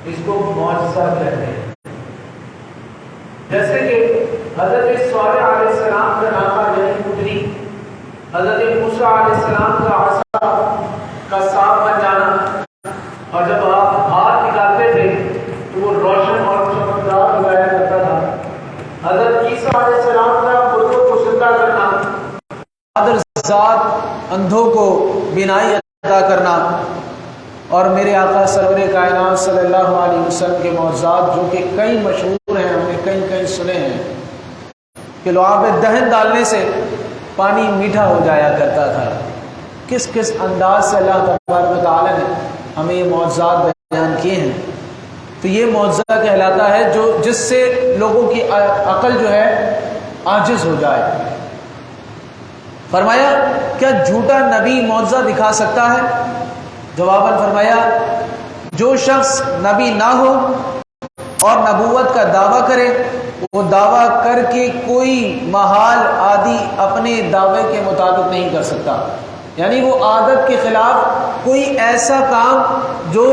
اس کو معجزہ کہتے ہیں۔ جیسے کہ حضرت صالح علیہ السلام کا ناقہ یعنی اونٹنی، حضرت موسیٰ علیہ السلام کا عصا کا سانپ بن جانا، اور جب آپ ہاتھ نکالتے تھے تو وہ روشن اور چمکدار ہوا کرتا تھا۔ حضرت عیسیٰ علیہ السلام کا مردوں کو زندہ کرنا، قادر ذات اندھوں کو بینائی عطا کرنا، اور میرے آقا سرور کائنات صلی اللہ علیہ وسلم کے معجزات جو کہ کئی مشہور ہیں، ہم نے کئی سنے ہیں کہ لعاب دہن ڈالنے سے پانی میٹھا ہو جایا کرتا تھا۔ کس کس انداز سے اللہ تبارک و تعالیٰ نے ہمیں یہ معجزات بیان کیے ہیں۔ تو یہ معجزہ کہلاتا ہے جس سے لوگوں کی عقل جو ہے عاجز ہو جائے۔ فرمایا کیا جھوٹا نبی معجزہ دکھا سکتا ہے؟ جواباً فرمایا جو شخص نبی نہ ہو اور نبوت کا دعویٰ کرے، وہ دعویٰ کر کے کوئی محال عادی اپنے دعوے کے مطابق نہیں کر سکتا، یعنی وہ عادت کے خلاف کوئی ایسا کام جو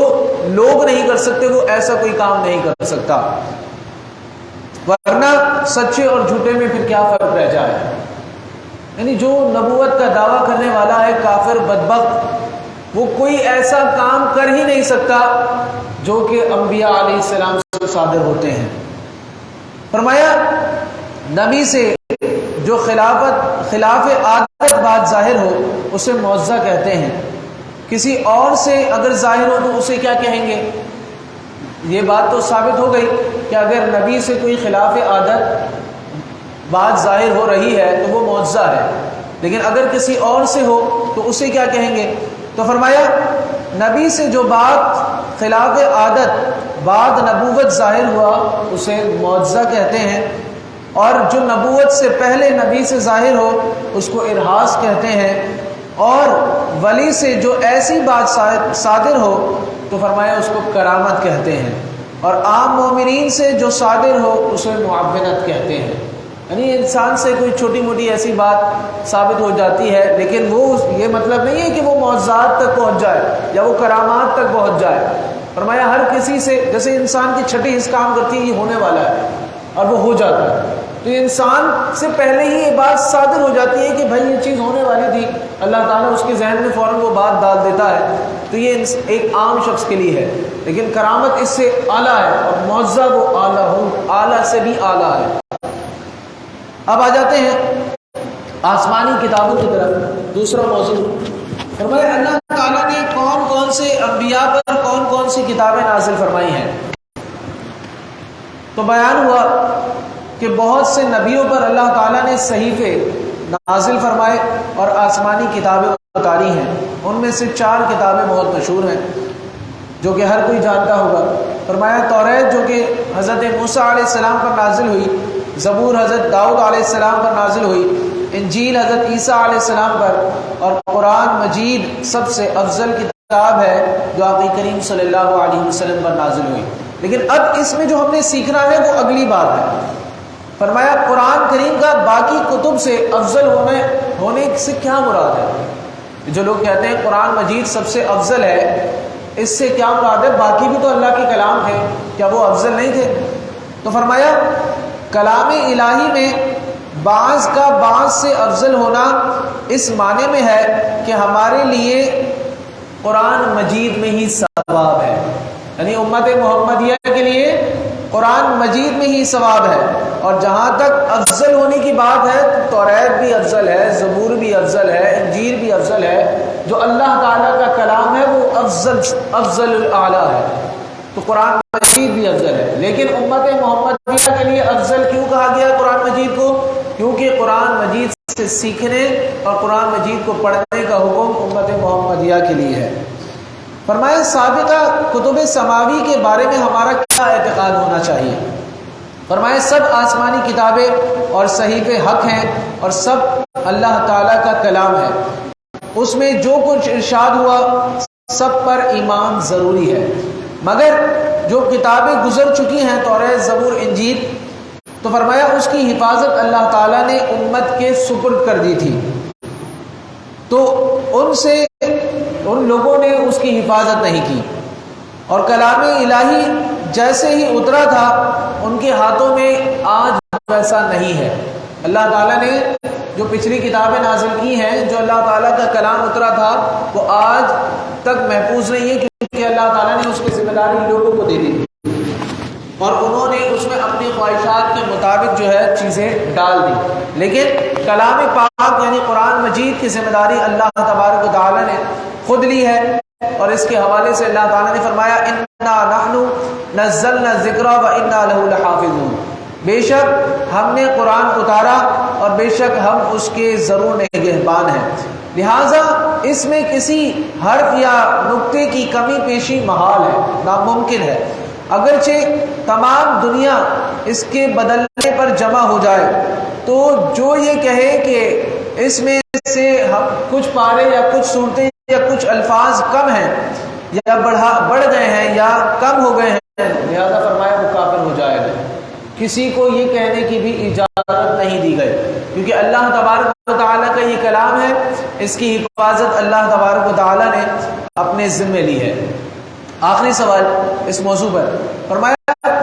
لوگ نہیں کر سکتے، وہ ایسا کوئی کام نہیں کر سکتا، ورنہ سچے اور جھوٹے میں پھر کیا فرق رہ جائے۔ یعنی جو نبوت کا دعویٰ کرنے والا ہے کافر بدبخت، وہ کوئی ایسا کام کر ہی نہیں سکتا جو کہ انبیاء علیہ السلام سے صادر ہوتے ہیں۔ فرمایا نبی سے جو خلاف عادت بات ظاہر ہو اسے معجزہ کہتے ہیں۔ کسی اور سے اگر ظاہر ہو تو اسے کیا کہیں گے؟ یہ بات تو ثابت ہو گئی کہ اگر نبی سے کوئی خلاف عادت بات ظاہر ہو رہی ہے تو وہ معجزہ ہے، لیکن اگر کسی اور سے ہو تو اسے کیا کہیں گے؟ تو فرمایا نبی سے جو بات خلاف عادت بعد نبوت ظاہر ہوا اسے معجزہ کہتے ہیں، اور جو نبوت سے پہلے نبی سے ظاہر ہو اس کو ارہاس کہتے ہیں، اور ولی سے جو ایسی بات صادر ہو تو فرمایا اس کو کرامت کہتے ہیں، اور عام مومنین سے جو صادر ہو اسے معاونت کہتے ہیں۔ یعنی انسان سے کوئی چھوٹی موٹی ایسی بات ثابت ہو جاتی ہے، لیکن وہ یہ مطلب نہیں ہے کہ وہ معجزات تک پہنچ جائے یا وہ کرامات تک پہنچ جائے۔ فرمایا ہر کسی سے، جیسے انسان کی چھٹی حص کام کرتی ہے، یہ ہونے والا ہے اور وہ ہو جاتا ہے، تو انسان سے پہلے ہی یہ بات صادر ہو جاتی ہے کہ بھائی یہ چیز ہونے والی تھی، اللہ تعالیٰ اس کے ذہن میں فوراً وہ بات ڈال دیتا ہے، تو یہ ایک عام شخص کے لیے ہے، لیکن کرامت اس سے اعلیٰ ہے، اور معجزہ وہ اعلیٰ سے بھی اعلیٰ ہے۔ اب آ جاتے ہیں آسمانی کتابوں کی طرف، دوسرا موضوع۔ فرمایا اللہ تعالیٰ نے کون کون سے انبیاء پر کون کون سی کتابیں نازل فرمائی ہیں؟ تو بیان ہوا کہ بہت سے نبیوں پر اللہ تعالیٰ نے صحیفے نازل فرمائے اور آسمانی کتابیں اتاری ہیں۔ ان میں سے 4 کتابیں بہت مشہور ہیں جو کہ ہر کوئی جانتا ہوگا۔ فرمایا توریت جو کہ حضرت موسیٰ علیہ السلام پر نازل ہوئی، زبور حضرت داؤد علیہ السلام پر نازل ہوئی، انجیل حضرت عیسیٰ علیہ السلام پر، اور قرآن مجید سب سے افضل کتاب ہے جو آقا کریم صلی اللہ علیہ وسلم پر نازل ہوئی۔ لیکن اب اس میں جو ہم نے سیکھنا ہے وہ اگلی بات ہے۔ فرمایا قرآن کریم کا باقی کتب سے افضل ہونے سے کیا مراد ہے؟ جو لوگ کہتے ہیں قرآن مجید سب سے افضل ہے، اس سے کیا مراد ہے؟ باقی بھی تو اللہ کے کلام تھے، کیا وہ افضل نہیں تھے؟ تو فرمایا کلام الہی میں بعض کا بعض سے افضل ہونا اس معنی میں ہے کہ ہمارے لیے قرآن مجید میں ہی ثواب ہے، یعنی امت محمدیہ کے لیے قرآن مجید میں ہی ثواب ہے۔ اور جہاں تک افضل ہونے کی بات ہے تو توریت بھی افضل ہے، زبور بھی افضل ہے، انجیل بھی افضل ہے، جو اللہ تعالیٰ کا کلام ہے وہ افضل الاعلیٰ ہے، تو قرآن مجید بھی افضل ہے۔ لیکن امت محمدیہ کے لیے افضل کیوں کہا گیا قرآن مجید کو؟ کیونکہ قرآن مجید سے سیکھنے اور قرآن مجید کو پڑھنے کا حکم امت محمدیہ کے لیے ہے۔ فرمایا سابقہ کتب سماوی کے بارے میں ہمارا کیا اعتقاد ہونا چاہیے؟ فرمایا سب آسمانی کتابیں اور صحیفے حق ہیں اور سب اللہ تعالیٰ کا کلام ہے، اس میں جو کچھ ارشاد ہوا سب پر ایمان ضروری ہے، مگر جو کتابیں گزر چکی ہیں توریت، زبور، انجیل، تو فرمایا اس کی حفاظت اللہ تعالیٰ نے امت کے سپرد کر دی تھی، تو ان لوگوں نے اس کی حفاظت نہیں کی۔ اور کلام الہی جیسے ہی اترا تھا ان کے ہاتھوں میں آج ویسا نہیں ہے۔ اللہ تعالیٰ نے جو پچھلی کتابیں نازل کی ہیں، جو اللہ تعالیٰ کا کلام اترا تھا، وہ آج تک محفوظ نہیں ہے، کیونکہ اللہ تعالیٰ نے اس کی ذمہ داری لوگوں کو دے دی اور انہوں نے اس میں اپنی خواہشات کے مطابق جو ہے چیزیں ڈال دی۔ لیکن کلام پاک یعنی قرآن مجید کی ذمہ داری اللہ تبارک و تعالیٰ نے خود لی ہے، اور اس کے حوالے سے اللہ تعالیٰ نے فرمایا انا نحن نزلنا الذکر وانا لہ لحافظون، بے شک ہم نے قرآن اتارا اور بے شک ہم اس کے ضرور نگہبان ہیں۔ لہٰذا اس میں کسی حرف یا نقطے کی کمی پیشی محال ہے، ناممکن ہے، اگرچہ تمام دنیا اس کے بدلنے پر جمع ہو جائے تو جو یہ کہے کہ اس میں سے ہم کچھ پارے یا کچھ صورتیں یا کچھ الفاظ کم ہیں یا بڑھ گئے ہیں یا کم ہو گئے ہیں، لہذا فرمایا وہ کافر ہو جائے گا۔ کسی کو یہ کہنے کی بھی اجازت نہیں دی گئی، کیونکہ اللہ تبارک و تعالیٰ کا یہ کلام ہے، اس کی حفاظت اللہ تبارک و تعالیٰ نے اپنے ذمے لی ہے۔ آخری سوال اس موضوع پر فرمایا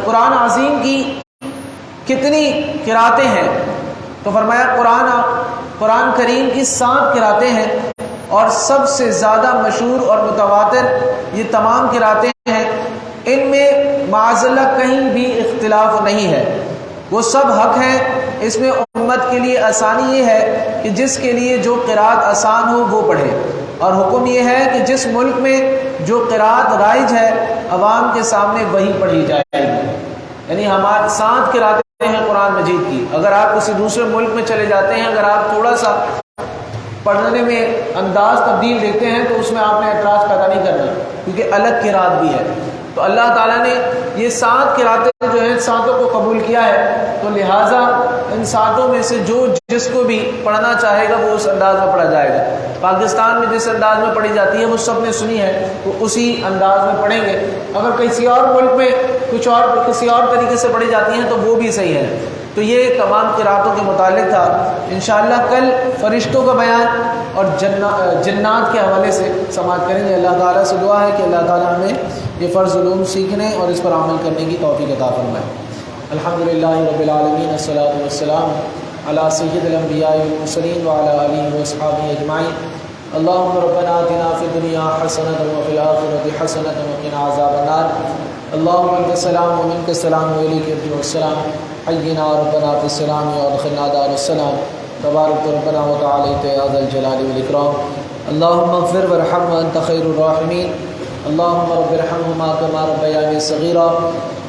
قرآن عظیم کی کتنی قراتیں ہیں؟ تو فرمایا قرآن کریم کی 7 قراتیں ہیں، اور سب سے زیادہ مشہور اور متواتر یہ تمام قراتیں ہیں، ان میں معاذ اللہ کہیں بھی اختلاف نہیں ہے، وہ سب حق ہیں۔ اس میں امت کے لیے آسانی یہ ہے کہ جس کے لیے جو قرات آسان ہو وہ پڑھے، اور حکم یہ ہے کہ جس ملک میں جو قرات رائج ہے عوام کے سامنے وہی پڑھی جائے گی۔ یعنی ہمارے 7 قراتیں ہیں قرآن مجید کی، اگر آپ کسی دوسرے ملک میں چلے جاتے ہیں، اگر آپ تھوڑا سا پڑھنے میں انداز تبدیل دیکھتے ہیں تو اس میں آپ نے اعتراض پیدا نہیں کرنا، کیونکہ الگ قرات بھی ہے۔ تو اللہ تعالیٰ نے یہ 7 قراتیں جو ہیں 7 کو قبول کیا ہے، تو لہٰذا ان 7 میں سے جو جس کو بھی پڑھنا چاہے گا وہ اس انداز میں پڑھا جائے گا۔ پاکستان میں جس انداز میں پڑھی جاتی ہے وہ سب نے سنی ہے، وہ اسی انداز میں پڑھیں گے۔ اگر کسی اور ملک میں کسی اور طریقے سے پڑھی جاتی ہیں تو وہ بھی صحیح ہے۔ تو یہ تمام قراتوں کے متعلق تھا۔ انشاءاللہ کل فرشتوں کا بیان اور جنات کے حوالے سے سماعت کریں گے۔ اللہ تعالیٰ سے دعا ہے کہ اللہ تعالیٰ ہمیں یہ فرض علوم سیکھنے اور اس پر عمل کرنے کی توفیق عطا فرمائے۔ الحمدللہ رب العالمین، الصلاۃ والسلام علی سید الانبیاء والمرسلین وعلی آلہ واصحابہ اجمعین۔ اللہم ربنا آتنا فی الدنیا حسنۃ وفی الآخرۃ حسنۃ وقنا عذاب النار۔ اللہم انت السلام ومنک السلام والیک یرجع السلام، حینا ربنا فی السلام وادخلنا دار السلام، تبارک ربنا وتعالیت یا ذا الجلال والاکرام۔ اللہم اغفر وارحم وانت خیر الراحمین، اللہم رب ارحمہما کما ربیانی صغیرا،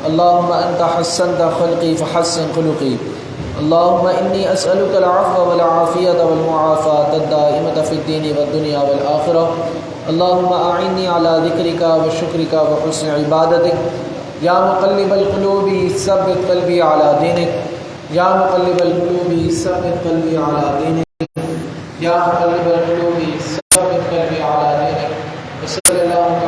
اللہم انت حسنت خلقی فحسن خلقی، اللہم انی اسألک العفو والعافیۃ والمعافاۃ الدائمۃ فی الدین والدنیا والآخرہ، اللہم اعنی علی ذکرک وشکرک وحسن عبادتک، یا مقلب القلوب ثبت قلبی علی دینک، یا مقلب القلوب ثبت قلبی علی دینک، یا مقلب القلوب ثبت قلبی علی دینک۔ صلی اللہ